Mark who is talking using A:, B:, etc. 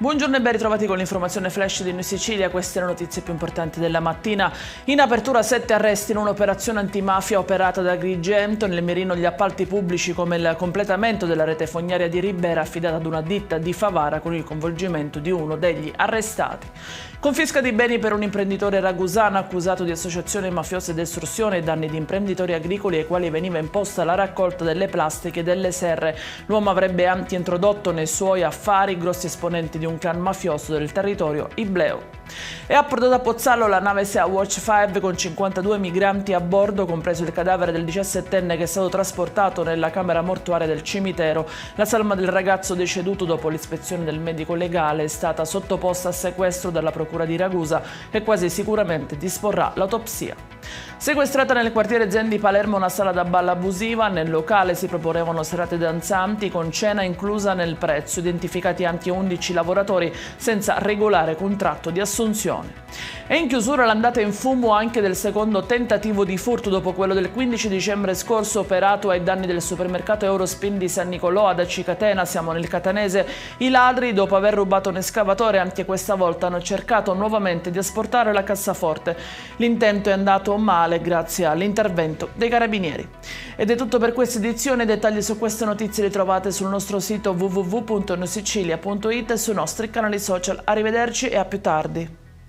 A: Buongiorno e ben ritrovati con l'informazione flash di Noi Sicilia. Queste le notizie più importanti della mattina. In apertura 7 arresti in un'operazione antimafia operata da Agrigento. Nel mirino gli appalti pubblici come il completamento della rete fognaria di Ribera affidata ad una ditta di Favara con il coinvolgimento di uno degli arrestati. Confisca di beni per un imprenditore ragusano accusato di associazione mafiosa ed estorsione ai danni di imprenditori agricoli ai quali veniva imposta la raccolta delle plastiche e delle serre. L'uomo avrebbe anche introdotto nei suoi affari grossi esponenti di un clan mafioso del territorio ibleo. È approdata a Pozzallo la nave Sea Watch 5 con 52 migranti a bordo, compreso il cadavere del 17enne che è stato trasportato nella camera mortuaria del cimitero. La salma del ragazzo deceduto dopo l'ispezione del medico legale è stata sottoposta a sequestro dalla procura di Ragusa, che quasi sicuramente disporrà l'autopsia. Sequestrata nel quartiere Zen di Palermo una sala da ballo abusiva, nel locale si proponevano serate danzanti con cena inclusa nel prezzo, identificati anche 11 lavoratori senza regolare contratto di assunzione. E in chiusura l'andata in fumo anche del secondo tentativo di furto dopo quello del 15 dicembre scorso operato ai danni del supermercato Eurospin di San Nicolò ad Acicatena, siamo nel catanese. I ladri, dopo aver rubato un escavatore, anche questa volta hanno cercato nuovamente di asportare la cassaforte. L'intento è andato male grazie all'intervento dei carabinieri. Ed è tutto per questa edizione. Dettagli su queste notizie li trovate sul nostro sito www.noisicilia.it e sui nostri canali social. Arrivederci e a più tardi.